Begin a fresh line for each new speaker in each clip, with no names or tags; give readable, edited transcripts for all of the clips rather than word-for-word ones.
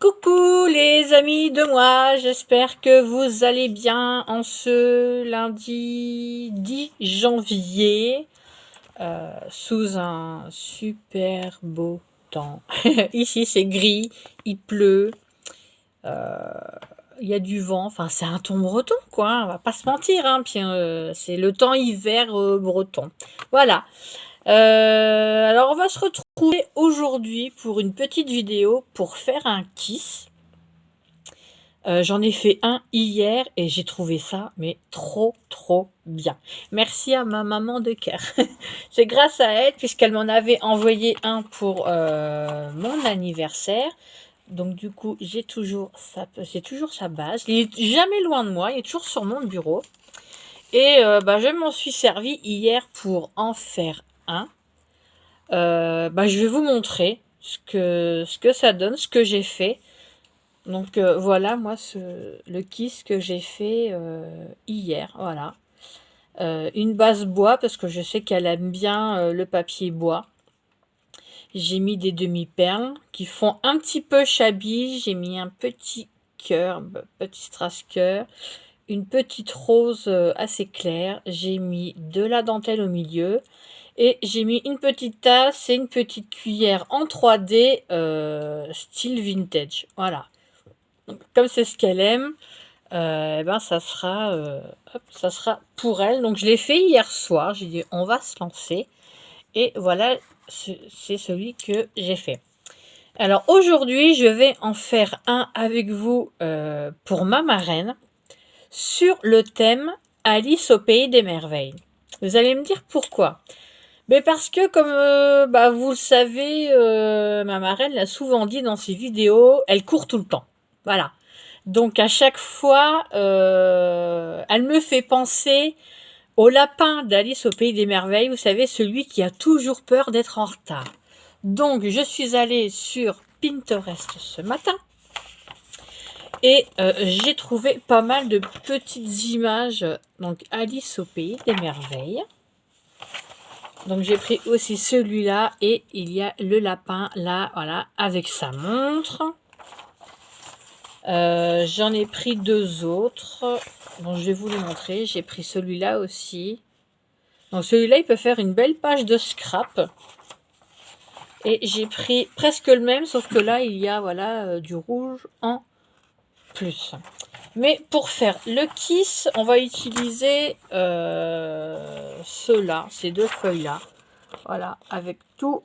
Coucou les amis de moi, j'espère que vous allez bien en ce lundi 10 janvier, sous un super beau temps. Ici c'est gris, il pleut, il y a du vent, enfin c'est un ton breton quoi, on va pas se mentir, hein, puis c'est le temps hiver breton. Voilà. Alors on va se retrouver aujourd'hui pour une petite vidéo pour faire un kiss. J'en ai fait un hier et j'ai trouvé ça mais trop bien. Merci à ma maman de cœur. C'est grâce à elle puisqu'elle m'en avait envoyé un pour mon anniversaire. Donc du coup j'ai toujours sa base. Il est jamais loin de moi, il est toujours sur mon bureau. Et je m'en suis servi hier pour en faire un. Je vais vous montrer ce que ça donne, ce que j'ai fait. Donc voilà, moi, le kiss que j'ai fait hier, voilà. Une base bois, parce que je sais qu'elle aime bien le papier bois. J'ai mis des demi-perles qui font un petit peu shabby. J'ai mis un petit cœur, petit strass cœur, une petite rose assez claire. J'ai mis de la dentelle au milieu. Et j'ai mis une petite tasse et une petite cuillère en 3D style vintage. Voilà. Donc, comme c'est ce qu'elle aime, ça sera pour elle. Donc je l'ai fait hier soir. J'ai dit on va se lancer. Et voilà, c'est celui que j'ai fait. Alors aujourd'hui, je vais en faire un avec vous pour ma marraine sur le thème Alice au pays des merveilles. Vous allez me dire pourquoi. Mais parce que comme vous le savez, ma marraine l'a souvent dit dans ses vidéos, elle court tout le temps. Voilà. Donc à chaque fois, elle me fait penser au lapin d'Alice au pays des merveilles. Vous savez, celui qui a toujours peur d'être en retard. Donc je suis allée sur Pinterest ce matin. Et j'ai trouvé pas mal de petites images. Donc Alice au pays des merveilles. Donc j'ai pris aussi celui-là et il y a le lapin là, voilà, avec sa montre. J'en ai pris deux autres. Bon, je vais vous les montrer. J'ai pris celui-là aussi. Donc celui-là, il peut faire une belle page de scrap. Et j'ai pris presque le même, sauf que là, il y a voilà du rouge en plus. Mais pour faire le kiss, on va utiliser ceux-là, ces deux feuilles-là. Voilà, avec tous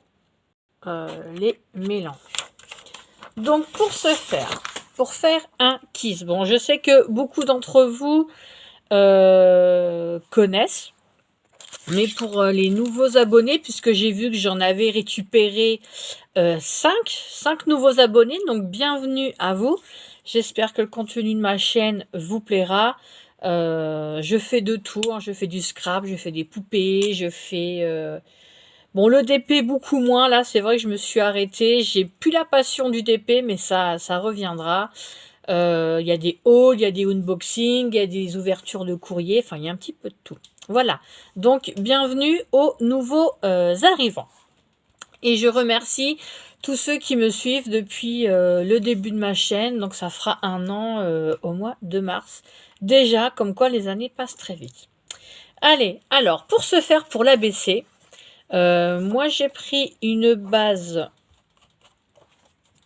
les mélanges. Donc pour ce faire, pour faire un kiss, bon, je sais que beaucoup d'entre vous connaissent, mais pour les nouveaux abonnés, puisque j'ai vu que j'en avais récupéré 5 nouveaux abonnés, donc bienvenue à vous. J'espère que le contenu de ma chaîne vous plaira. Je fais de tout, hein. Je fais du scrap, je fais des poupées, je fais... Bon, le DP beaucoup moins, là, c'est vrai que je me suis arrêtée. J'ai plus la passion du DP, mais ça reviendra. Il y a des hauls, il y a des unboxings, il y a des ouvertures de courrier, enfin, il y a un petit peu de tout. Voilà, donc bienvenue aux nouveaux arrivants. Et je remercie tous ceux qui me suivent depuis le début de ma chaîne. Donc ça fera 1 an au mois de mars. Déjà, comme quoi les années passent très vite. Allez, alors, pour ce faire, pour l'ABC, moi j'ai pris une base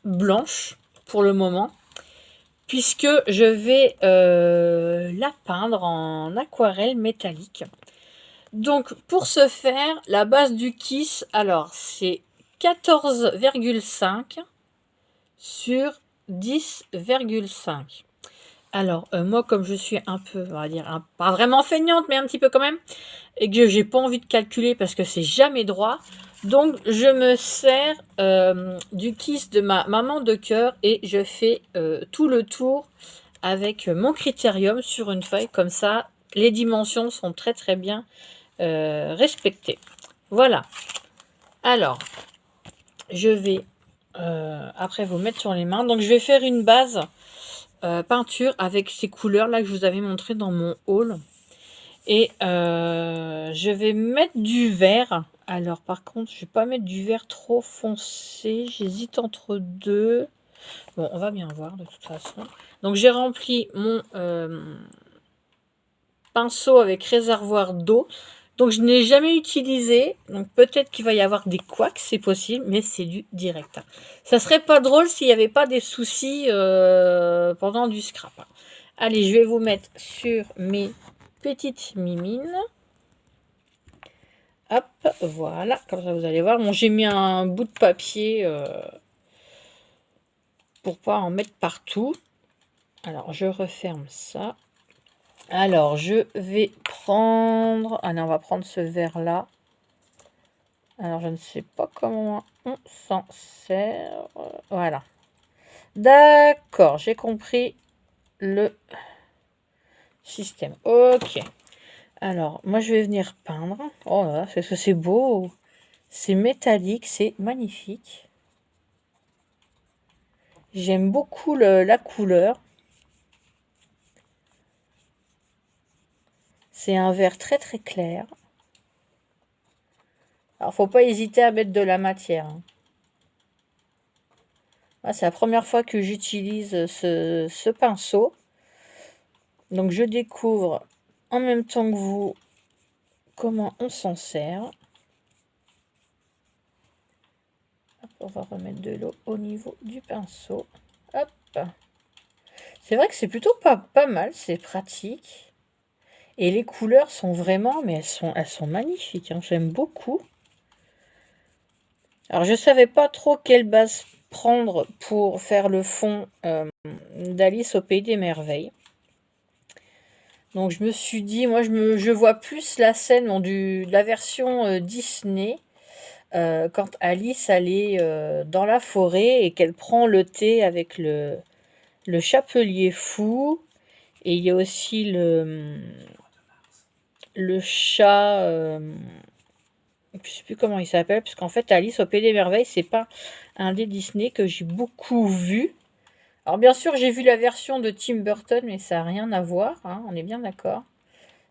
blanche pour le moment, puisque je vais la peindre en aquarelle métallique. Donc pour ce faire, la base du kiss, alors c'est 14,5 sur 10,5. Alors moi, comme je suis un peu, on va dire, pas vraiment feignante, mais un petit peu quand même, et que j'ai pas envie de calculer parce que c'est jamais droit, donc je me sers du kiss de ma maman de cœur et je fais tout le tour avec mon critérium sur une feuille. Comme ça, les dimensions sont très bien respectées. Voilà. Alors, je vais après vous mettre sur les mains. Donc je vais faire une base peinture avec ces couleurs là que je vous avais montré dans mon haul. Et je vais mettre du vert. Alors par contre, je vais pas mettre du vert trop foncé. J'hésite entre deux. Bon, on va bien voir de toute façon. Donc j'ai rempli mon pinceau avec réservoir d'eau. Donc je n'ai jamais utilisé. Donc peut-être qu'il va y avoir des couacs, c'est possible, mais c'est du direct. Ça serait pas drôle s'il n'y avait pas des soucis pendant du scrap. Allez, je vais vous mettre sur mes petites mimines. Hop, voilà, comme ça vous allez voir. Bon, j'ai mis un bout de papier pour pas en mettre partout. Alors, je referme ça. Alors, je vais prendre... Allez, on va prendre ce verre-là. Alors, je ne sais pas comment on s'en sert. Voilà. D'accord, j'ai compris le système. Ok. Alors, moi, je vais venir peindre. Oh là, c'est que c'est beau. C'est métallique, c'est magnifique. J'aime beaucoup la couleur. C'est un vert très très clair. Alors, faut pas hésiter à mettre de la matière. Ah, c'est la première fois que j'utilise ce pinceau. Donc, je découvre en même temps que vous comment on s'en sert. Hop, on va remettre de l'eau au niveau du pinceau. Hop. C'est vrai que c'est plutôt pas mal, c'est pratique. Et les couleurs sont vraiment, mais elles sont magnifiques. Hein, j'aime beaucoup. Alors, je ne savais pas trop quelle base prendre pour faire le fond d'Alice au Pays des Merveilles. Donc, je me suis dit, moi, je vois plus la scène de la version Disney, quand Alice, elle est dans la forêt et qu'elle prend le thé avec le chapelier fou. Et il y a aussi le chat... je ne sais plus comment il s'appelle, parce qu'en fait, Alice au Pays des Merveilles, c'est pas un des Disney que j'ai beaucoup vu. Alors, bien sûr, j'ai vu la version de Tim Burton, mais ça n'a rien à voir, hein, on est bien d'accord.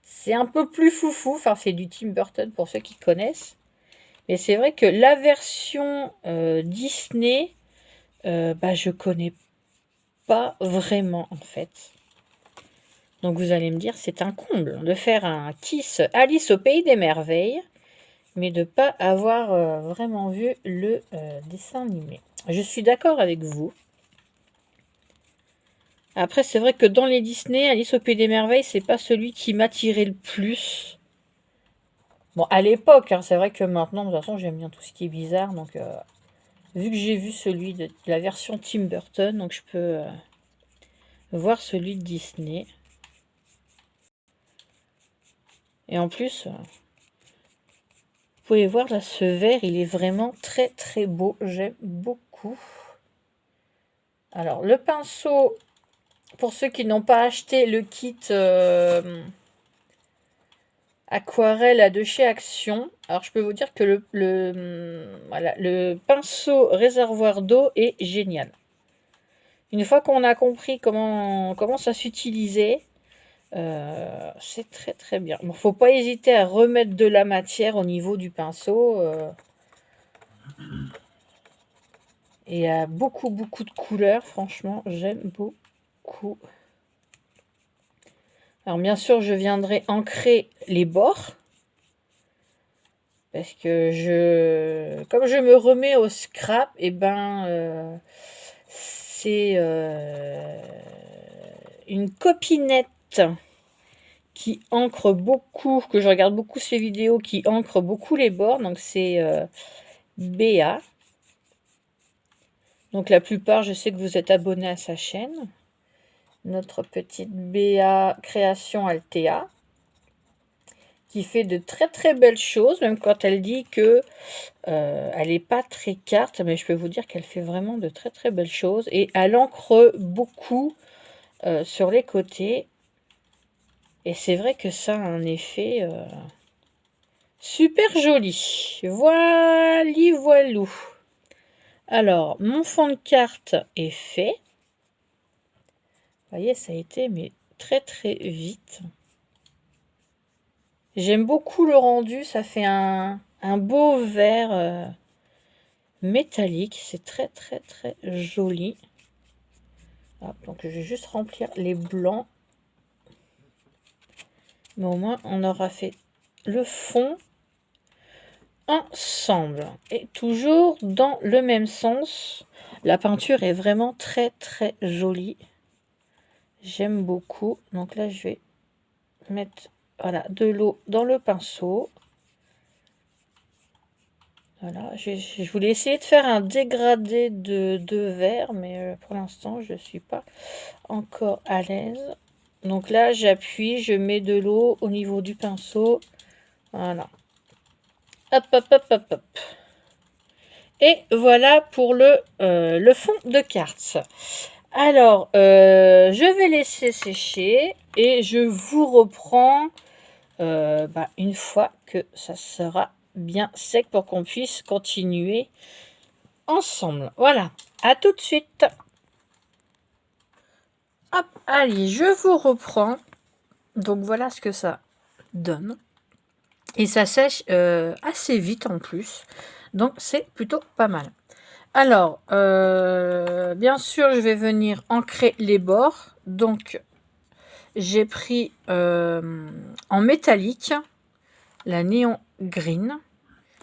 C'est un peu plus foufou, enfin, c'est du Tim Burton pour ceux qui connaissent. Mais c'est vrai que la version Disney, je connais pas vraiment, en fait. Donc, vous allez me dire, c'est un comble de faire un Kiss Alice au Pays des Merveilles, mais de ne pas avoir vraiment vu le dessin animé. Je suis d'accord avec vous. Après, c'est vrai que dans les Disney, Alice au Pays des Merveilles, c'est pas celui qui m'attirait le plus. Bon, à l'époque, hein, c'est vrai que maintenant, de toute façon, j'aime bien tout ce qui est bizarre. Donc, vu que j'ai vu celui de la version Tim Burton, donc je peux voir celui de Disney. Et en plus... Vous pouvez voir là, ce vert, il est vraiment très très beau. J'aime beaucoup. Alors, le pinceau, pour ceux qui n'ont pas acheté le kit aquarelle de chez Action, alors je peux vous dire que le pinceau réservoir d'eau est génial. Une fois qu'on a compris comment ça s'utilisait, c'est très très bien. Bon, faut pas hésiter à remettre de la matière au niveau du pinceau. Et il y a beaucoup beaucoup de couleurs, franchement, j'aime beaucoup. Alors bien sûr, je viendrai ancrer les bords. Parce que comme je me remets au scrap, et c'est une copinette qui encre beaucoup, que je regarde beaucoup ces vidéos, qui encre beaucoup les bords. Donc c'est Béa. Donc la plupart, je sais que vous êtes abonnés à sa chaîne. Notre petite Béa Création Altea, qui fait de très très belles choses, même quand elle dit que elle n'est pas très carte, mais je peux vous dire qu'elle fait vraiment de très très belles choses. Et elle encre beaucoup sur les côtés. Et c'est vrai que ça a un effet super joli. Voilou. Alors, mon fond de carte est fait. Vous voyez, ça a été mais très très vite. J'aime beaucoup le rendu, ça fait un beau vert métallique, c'est très très très joli. Hop, donc je vais juste remplir les blancs. Mais au moins, on aura fait le fond ensemble. Et toujours dans le même sens. La peinture est vraiment très très jolie. J'aime beaucoup. Donc là, je vais mettre voilà, de l'eau dans le pinceau. Voilà, je voulais essayer de faire un dégradé de vert, mais pour l'instant, je ne suis pas encore à l'aise. Donc là, j'appuie, je mets de l'eau au niveau du pinceau. Voilà. Hop, hop, hop, hop, hop. Et voilà pour le fond de carte. Alors, je vais laisser sécher et je vous reprends une fois que ça sera bien sec pour qu'on puisse continuer ensemble. Voilà, à tout de suite. Hop, allez, je vous reprends. Donc voilà ce que ça donne. Et ça sèche assez vite en plus. Donc c'est plutôt pas mal. Alors, bien sûr, je vais venir ancrer les bords. Donc, j'ai pris en métallique la néon green.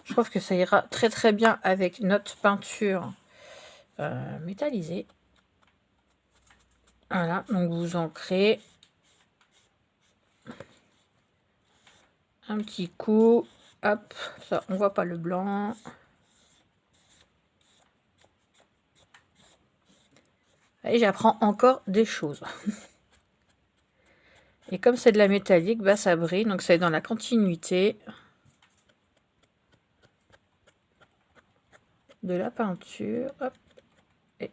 Je trouve que ça ira très très bien avec notre peinture métallisée. Voilà, donc vous ancrez un petit coup. Hop, ça, on voit pas le blanc. Et j'apprends encore des choses. Et comme c'est de la métallique, bah, ça brille, donc c'est dans la continuité de la peinture. Hop. Et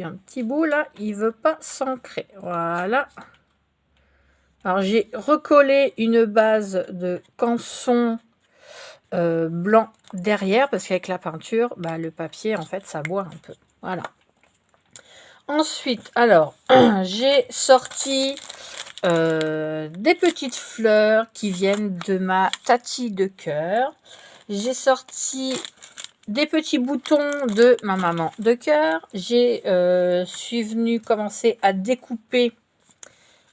un petit bout là, il veut pas s'ancrer. Voilà. Alors j'ai recollé une base de canson blanc derrière, parce qu'avec la peinture, bah, le papier, en fait, ça boit un peu. Voilà. Ensuite, alors, j'ai sorti des petites fleurs qui viennent de ma Tati de cœur. J'ai sorti des petits boutons de ma maman de cœur. Suis venue commencer à découper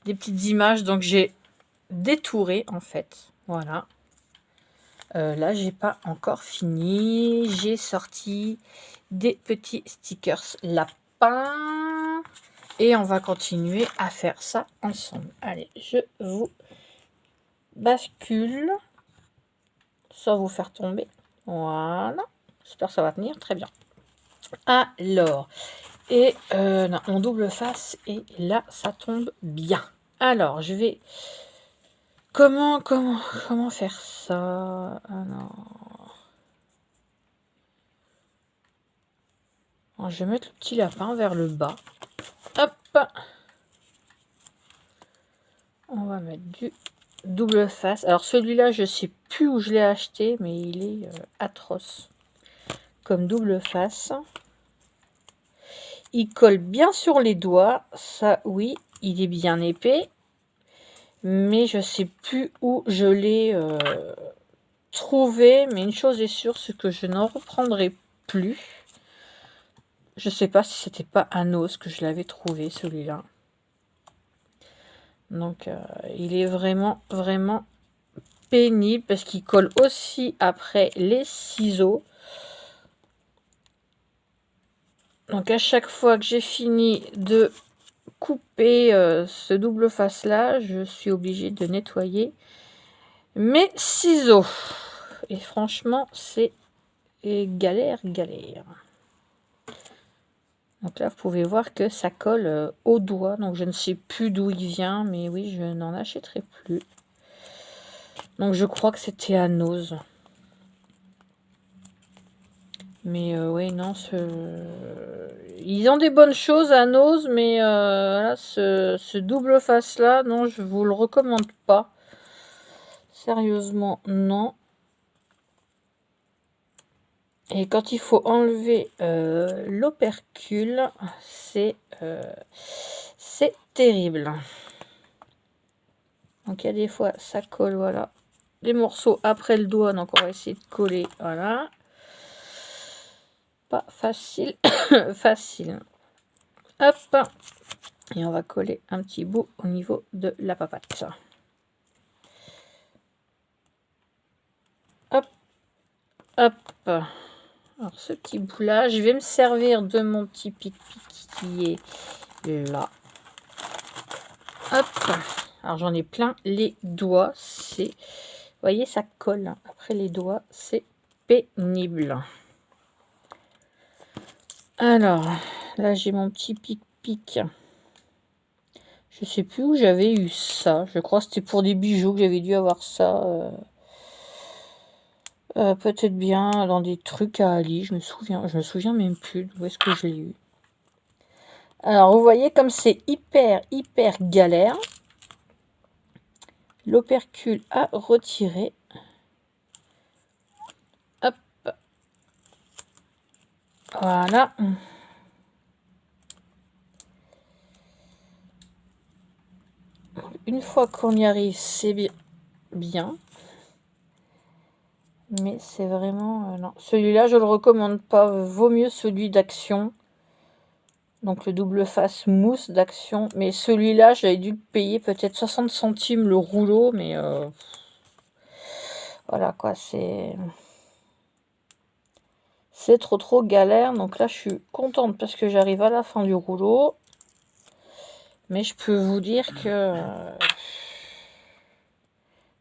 des petites images. Donc, j'ai détouré, en fait. Voilà. Là, j'ai pas encore fini. J'ai sorti des petits stickers lapins. Et on va continuer à faire ça ensemble. Allez, je vous bascule sans vous faire tomber. Voilà. J'espère que ça va tenir. Très bien. Alors, et non, on double face. Et là, ça tombe bien. Alors, je vais... Comment faire ça? Alors, je vais mettre le petit lapin vers le bas. Hop. On va mettre du double face. Alors celui-là, je sais plus où je l'ai acheté, mais il est atroce comme double face. Il colle bien sur les doigts. Ça, oui, il est bien épais. Mais je sais plus où je l'ai trouvé. Mais une chose est sûre, c'est que je n'en reprendrai plus. Je sais pas si c'était pas un os que je l'avais trouvé, celui-là. Donc, il est vraiment, vraiment pénible parce qu'il colle aussi après les ciseaux. Donc, à chaque fois que j'ai fini de couper ce double face là, je suis obligée de nettoyer mes ciseaux. Et franchement, c'est galère. Donc là, vous pouvez voir que ça colle au doigt. Donc, je ne sais plus d'où il vient, mais oui, je n'en achèterai plus. Donc, je crois que c'était à Nose. Mais oui, non, ils ont des bonnes choses à Nose, mais là, ce double face-là, non, je vous le recommande pas. Sérieusement, non. Et quand il faut enlever l'opercule, c'est terrible. Donc, il y a des fois, ça colle, voilà. Des morceaux après le doigt, donc on va essayer de coller, voilà. Pas facile, facile. Hop. Et on va coller un petit bout au niveau de la papate. Hop, hop. Alors ce petit bout là, je vais me servir de mon petit pic-pic qui est là. Hop. Alors j'en ai plein les doigts. C'est, vous voyez, ça colle. Après les doigts, c'est pénible. Alors là, j'ai mon petit pic-pic. Je sais plus où j'avais eu ça. Je crois que c'était pour des bijoux que j'avais dû avoir ça. Peut-être bien dans des trucs à Ali. Je me souviens même plus où est-ce que je l'ai eu. Alors vous voyez comme c'est hyper galère. L'opercule à retirer. Hop. Voilà. Une fois qu'on y arrive, c'est bien. Mais c'est vraiment... non. Celui-là, je le recommande pas. Vaut mieux celui d'Action. Donc le double face mousse d'Action. Mais celui-là, j'avais dû le payer peut-être 60 centimes le rouleau. Mais voilà quoi, c'est trop galère. Donc là, je suis contente parce que j'arrive à la fin du rouleau. Mais je peux vous dire que...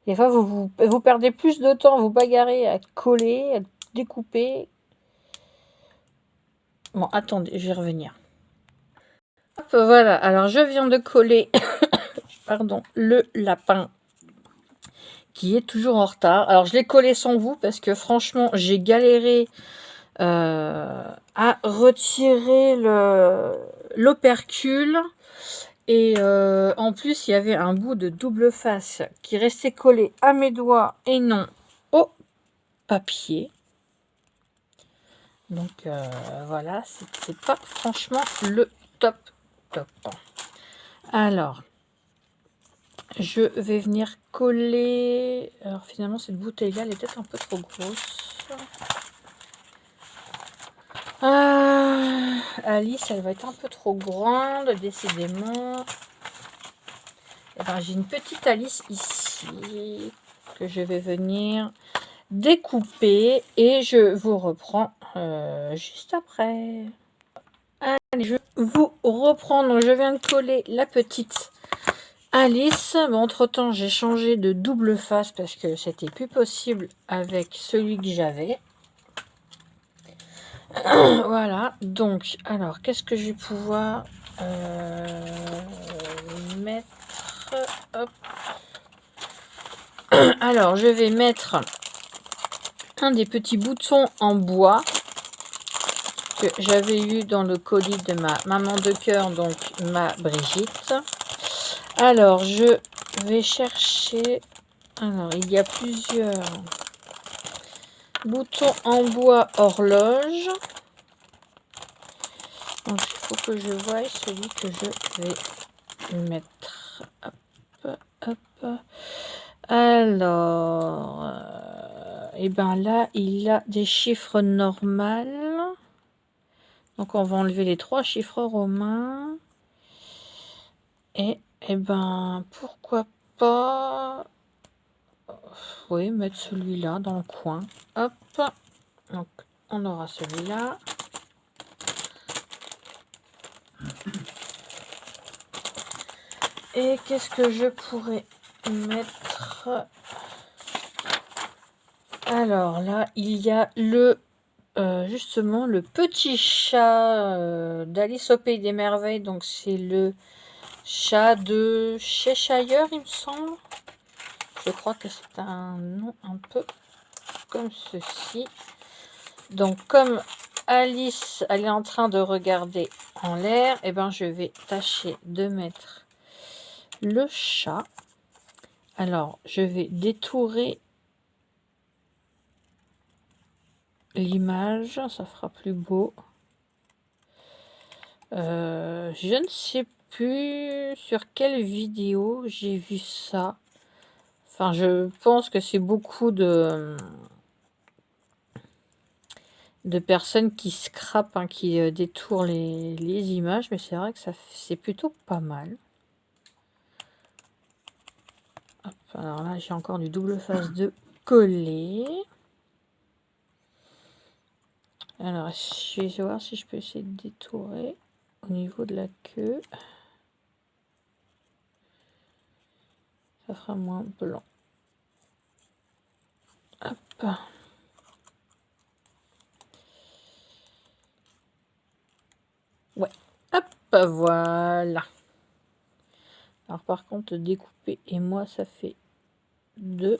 des fois, vous perdez plus de temps à vous bagarrer, à coller, à découper. Bon, attendez, je vais revenir. Hop, voilà, alors je viens de coller pardon, le lapin qui est toujours en retard. Alors, je l'ai collé sans vous parce que franchement, j'ai galéré à retirer l'opercule. Et en plus, il y avait un bout de double face qui restait collé à mes doigts et non au papier. Donc voilà, c'est pas franchement le top. Alors, je vais venir coller... Alors finalement, cette bouteille-là, elle est peut-être un peu trop grosse. Alice, elle va être un peu trop grande, décidément. Et ben, j'ai une petite Alice ici que je vais venir découper et je vous reprends juste après. Allez, je vous reprends. Donc, je viens de coller la petite Alice. Bon, entre-temps, j'ai changé de double face parce que c'était plus possible avec celui que j'avais. Voilà. Donc, alors, qu'est-ce que je vais pouvoir mettre? Hop. Alors, je vais mettre un des petits boutons en bois que j'avais eu dans le colis de ma maman de cœur, donc ma Brigitte. Alors, je vais chercher... Alors, il y a plusieurs boutons en bois horloge. Donc, il faut que je voie celui que je vais mettre. Hop, hop. Alors, et ben là, il a des chiffres normaux. Donc, on va enlever les 3 chiffres romains. Et ben, pourquoi pas... Oui, mettre celui-là dans le coin. Hop. Donc, on aura celui-là. Et qu'est-ce que je pourrais mettre? Alors là, il y a le... justement, le petit chat d'Alice au Pays des Merveilles. Donc, c'est le chat de Cheshire, il me semble. Je crois que c'est un nom un peu comme ceci. Donc, comme Alice, elle est en train de regarder en l'air, et ben, je vais tâcher de mettre le chat. Alors, je vais détourer l'image, ça fera plus beau. Je ne sais plus sur quelle vidéo j'ai vu ça. Enfin, je pense que c'est beaucoup de personnes qui scrapent, hein, qui détournent les images, mais c'est vrai que c'est plutôt pas mal. Hop, alors là, j'ai encore du double face de coller. Alors, je vais voir si je peux essayer de détourer au niveau de la queue. Ça fera moins blanc. Hop. Ouais. Hop, voilà. Alors par contre, découper et moi, ça fait 2.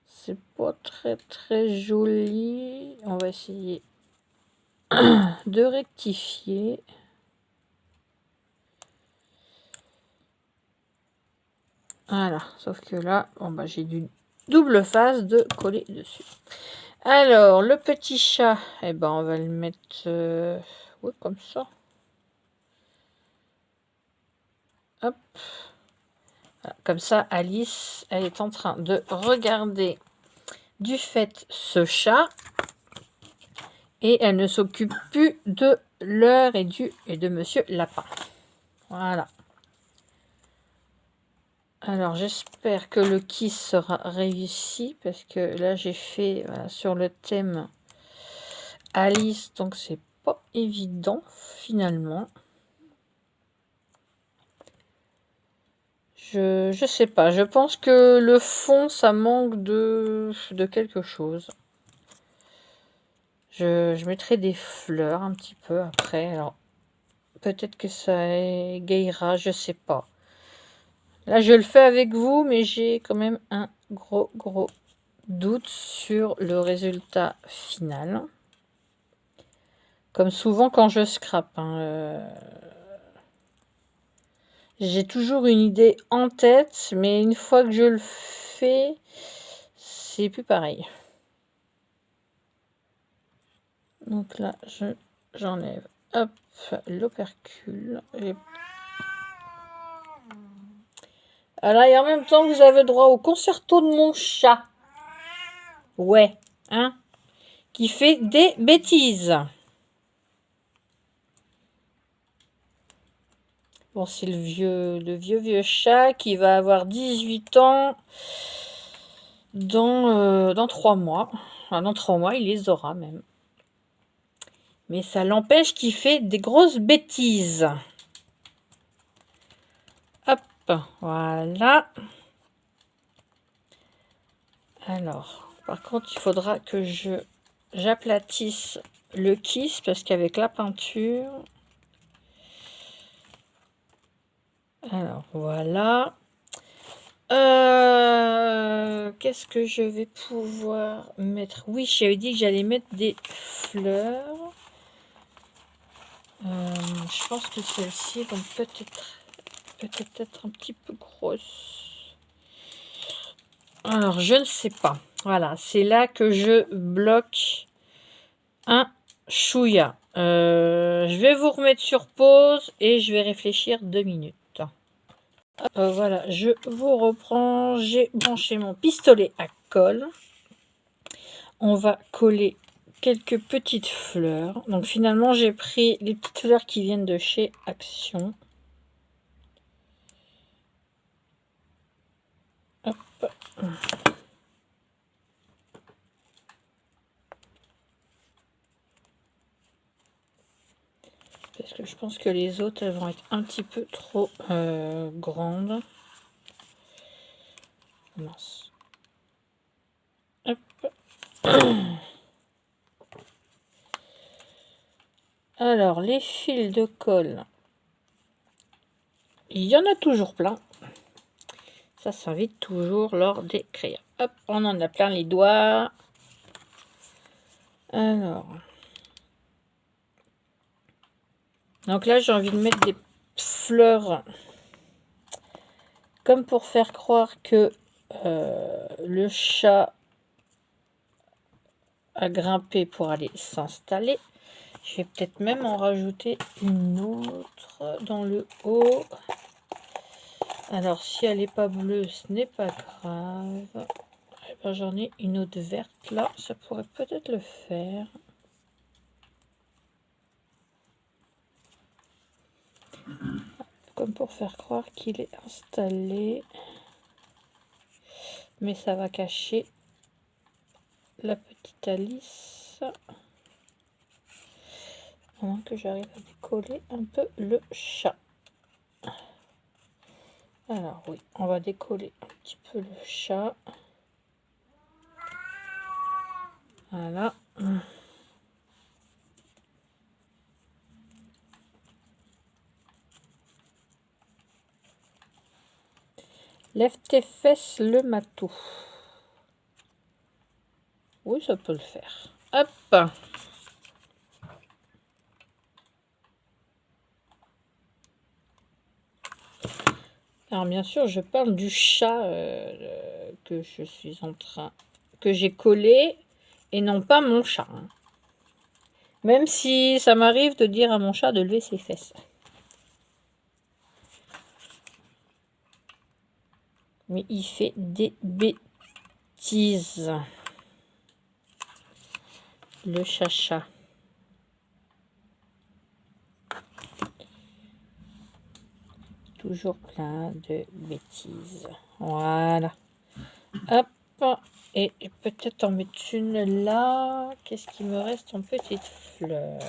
C'est pas très joli. On va essayer de rectifier. Voilà, sauf que là, bon bah j'ai du double face de coller dessus. Alors, le petit chat, eh ben on va le mettre ouais, comme ça. Hop. Voilà, comme ça, Alice, elle est en train de regarder du fait ce chat. Et elle ne s'occupe plus de l'heure et de Monsieur Lapin. Voilà. Alors, j'espère que le kiss sera réussi. Parce que là, j'ai fait voilà, sur le thème Alice. Donc, c'est pas évident, finalement. Je sais pas. Je pense que le fond, ça manque de quelque chose. Je mettrai des fleurs un petit peu après. Alors, peut-être que ça égayera, je sais pas. Là, je le fais avec vous, mais j'ai quand même un gros doute sur le résultat final. Comme souvent quand je scrape. Hein, j'ai toujours une idée en tête, mais une fois que je le fais, c'est plus pareil. Donc là, j'enlève hop l'opercule. Alors, et en même temps, vous avez droit au concerto de mon chat. Ouais, hein, qui fait des bêtises. Bon, c'est le vieux chat qui va avoir 18 ans dans 3 mois. Enfin, dans 3 mois, il les aura même. Mais ça l'empêche qu'il fait des grosses bêtises. Hop, voilà. Alors, par contre, il faudra que j'aplatisse le kiss parce qu'avec la peinture... Alors, voilà. Qu'est-ce que je vais pouvoir mettre? Oui, j'avais dit que j'allais mettre des fleurs. Je pense que celle-ci vont peut-être un petit peu grosse. Alors, je ne sais pas. Voilà, c'est là que je bloque un chouïa. Je vais vous remettre sur pause et je vais réfléchir 2 minutes. Voilà, je vous reprends. J'ai branché mon pistolet à colle. On va coller quelques petites fleurs. Donc finalement, j'ai pris les petites fleurs qui viennent de chez Action. Hop. Parce que je pense que les autres, elles vont être un petit peu trop grandes. Mince. Hop. Alors, les fils de colle. Il y en a toujours plein. Ça s'invite toujours lors des crayons. Hop, on en a plein les doigts. Alors. Donc là, j'ai envie de mettre des fleurs comme pour faire croire que le chat a grimpé pour aller s'installer. Je vais peut-être même en rajouter une autre dans le haut. Alors, si elle n'est pas bleue, ce n'est pas grave. ben, j'en ai une autre verte là, ça pourrait peut-être le faire. Comme pour faire croire qu'il est installé. Mais ça va cacher la petite Alice. Avant que j'arrive à décoller un peu le chat. Alors oui, on va décoller un petit peu le chat. Voilà. Lève tes fesses, le matou. Oui, ça peut le faire. Hop. Alors bien sûr, je parle du chat que je suis en train... que j'ai collé et non pas mon chat. Hein. Même si ça m'arrive de dire à mon chat de lever ses fesses. Mais il fait des bêtises. Le chacha. Toujours plein de bêtises. Voilà. Hop. Et peut-être en mettre une là. Qu'est-ce qui me reste en petite fleur?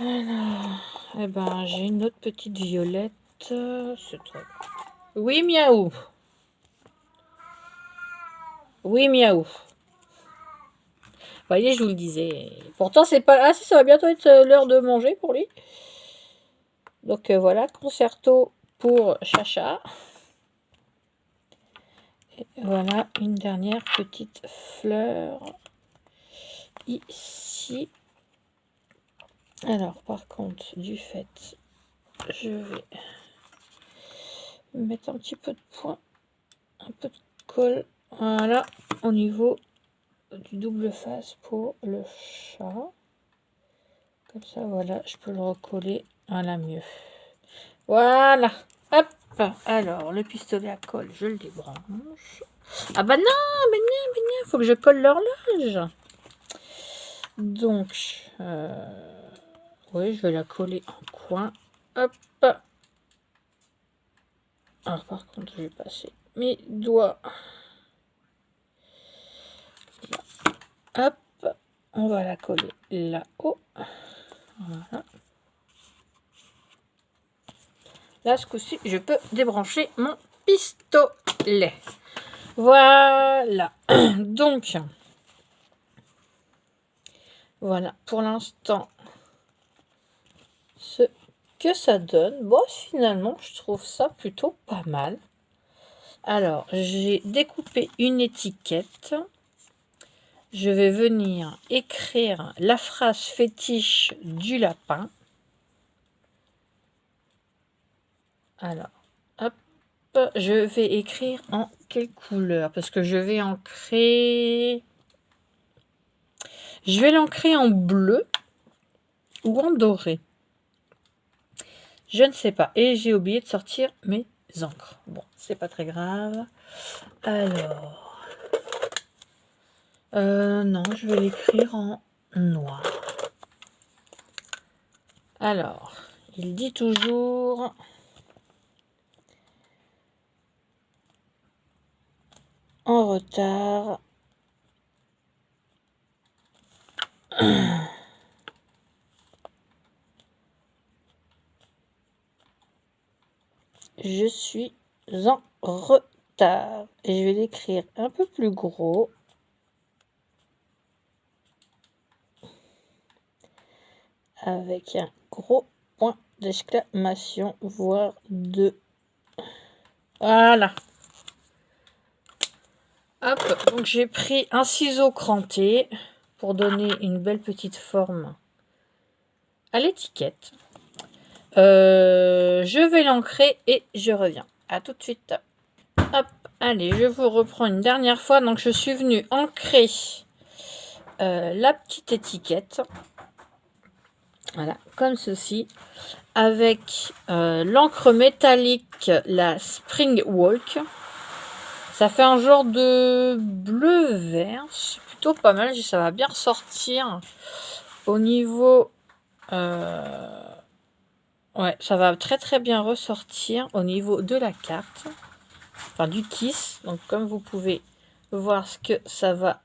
Alors, eh ben, j'ai une autre petite violette. C'est trop. Oui, miaou. Oui, miaou. Vous voyez, je vous le disais. Pourtant, c'est pas... Ah si, ça va bientôt être l'heure de manger pour lui. Donc voilà, concerto pour Chacha. Et voilà, une dernière petite fleur. Ici. Alors, par contre, du fait, je vais mettre un petit peu de point, un peu de colle. Voilà, au niveau du double face pour le chat. Comme ça, voilà, je peux le recoller. Voilà, mieux. Voilà. Hop. Alors, le pistolet à colle, je le débranche. Ah bah non, faut que je colle l'horloge. Donc, oui, je vais la coller en coin. Hop. Alors, par contre, je vais passer mes doigts. Là. Hop. On va la coller là-haut. Voilà. Là, ce coup-ci, je peux débrancher mon pistolet. Voilà. Donc, voilà. Pour l'instant, ce que ça donne. Bon, finalement, je trouve ça plutôt pas mal. Alors, j'ai découpé une étiquette. Je vais venir écrire la phrase fétiche du lapin. Alors, hop, je vais écrire en quelle couleur? Parce que je vais ancrer... Je vais l'ancrer en bleu ou en doré. Je ne sais pas. Et j'ai oublié de sortir mes encres. Bon, c'est pas très grave. Alors... non, je vais l'écrire en noir. Alors, il dit toujours... En retard. Je suis en retard. Et je vais l'écrire un peu plus gros. Avec un gros point d'exclamation, voire deux. Voilà. Hop, donc j'ai pris un ciseau cranté pour donner une belle petite forme à l'étiquette. Je vais l'ancrer et je reviens. À tout de suite. Hop, allez, je vous reprends une dernière fois. Donc je suis venue ancrer la petite étiquette. Voilà, comme ceci. Avec l'encre métallique, la Spring Walk. Ça fait un genre de bleu-vert. C'est plutôt pas mal. Ça va bien ressortir au niveau... ouais, ça va très très bien ressortir au niveau de la carte. Enfin, du kiss. Donc, comme vous pouvez voir ce que ça va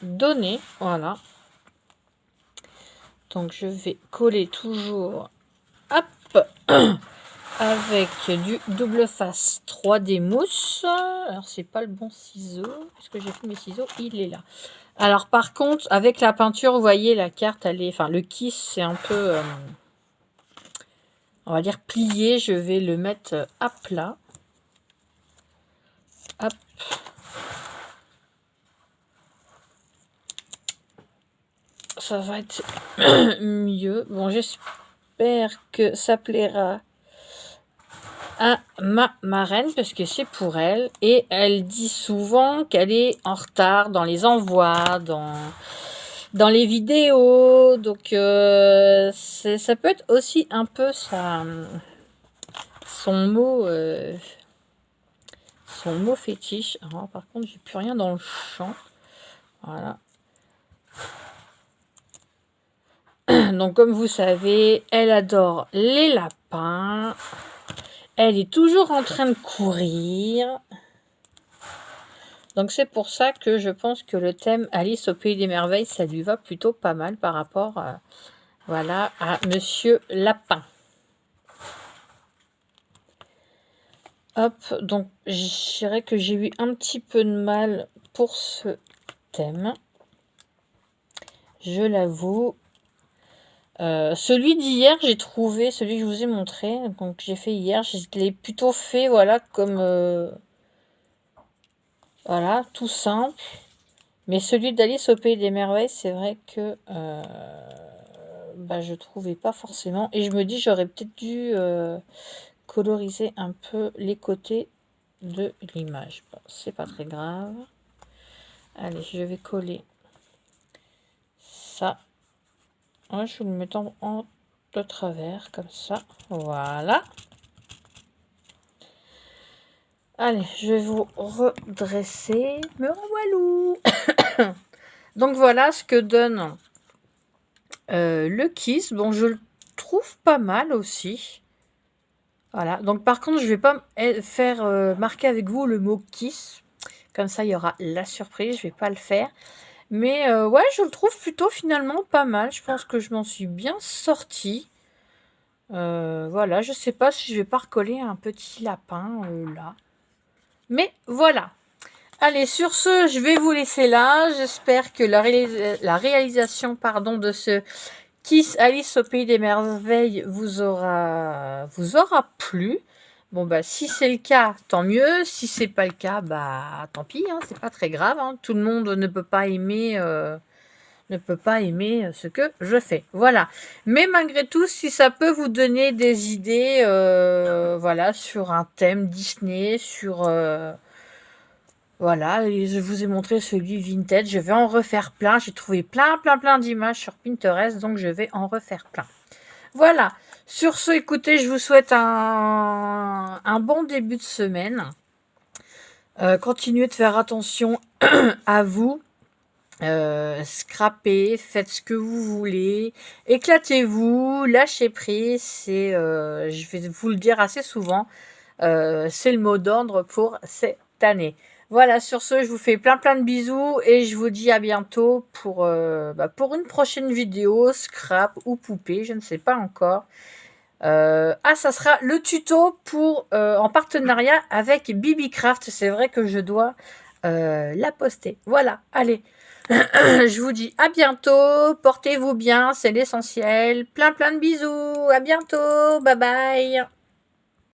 donner. Voilà. Donc, je vais coller toujours... Hop avec du double face 3D mousse. Alors, c'est pas le bon ciseau. Parce que j'ai fait mes ciseaux, il est là. Alors, par contre, avec la peinture, vous voyez, la carte, elle est... Enfin, le kiss, c'est un peu... on va dire plié. Je vais le mettre à plat. Hop. Ça va être mieux. Bon, j'espère que ça plaira à ma marraine parce que c'est pour elle. Et elle dit souvent qu'elle est en retard dans les envois, dans les vidéos. Donc, ça peut être aussi un peu son mot fétiche. Alors, par contre, j'ai plus rien dans le champ. Voilà. Donc, comme vous savez, elle adore les lapins. Elle est toujours en train de courir. Donc, c'est pour ça que je pense que le thème Alice au Pays des Merveilles, ça lui va plutôt pas mal par rapport voilà, à Monsieur Lapin. Hop, donc je dirais que j'ai eu un petit peu de mal pour ce thème. Je l'avoue. Celui d'hier, j'ai trouvé, celui que je vous ai montré, donc j'ai fait hier, je l'ai plutôt fait, voilà, comme, voilà, tout simple. Mais celui d'Alice au Pays des Merveilles, c'est vrai que, bah, je trouvais pas forcément, et je me dis, j'aurais peut-être dû coloriser un peu les côtés de l'image. Bon, c'est pas très grave. Allez, je vais coller ça. Ouais, je vais le mettre en de travers, comme ça. Voilà. Allez, je vais vous redresser. Me revoilà. Donc, voilà ce que donne le kiss. Bon, je le trouve pas mal aussi. Voilà. Donc, par contre, je vais pas faire marquer avec vous le mot kiss. Comme ça, il y aura la surprise. Je vais pas le faire. Mais ouais, je le trouve plutôt finalement pas mal. Je pense que je m'en suis bien sortie. Voilà, je sais pas si je vais pas recoller un petit lapin là. Mais voilà. Allez, sur ce, je vais vous laisser là. J'espère que la réalisation pardon, de ce Kiss Alice au Pays des Merveilles vous aura plu. Bon, bah, si c'est le cas, tant mieux. Si c'est pas le cas, bah, tant pis. Hein, c'est pas très grave. Hein. Tout le monde ne peut pas aimer ce que je fais. Voilà. Mais malgré tout, si ça peut vous donner des idées voilà, sur un thème Disney, sur... voilà, et je vous ai montré celui vintage. Je vais en refaire plein. J'ai trouvé plein d'images sur Pinterest, donc je vais en refaire plein. Voilà. Sur ce, écoutez, je vous souhaite un bon début de semaine. Continuez de faire attention à vous. Scrapez, faites ce que vous voulez, éclatez-vous, lâchez prise, je vais vous le dire assez souvent, c'est le mot d'ordre pour cette année. Voilà, sur ce, je vous fais plein de bisous et je vous dis à bientôt pour une prochaine vidéo, scrap ou poupée, je ne sais pas encore. Ça sera le tuto en partenariat avec BibiCraft, c'est vrai que je dois la poster. Voilà, allez. Je vous dis à bientôt, portez-vous bien, c'est l'essentiel. Plein de bisous, à bientôt, bye bye.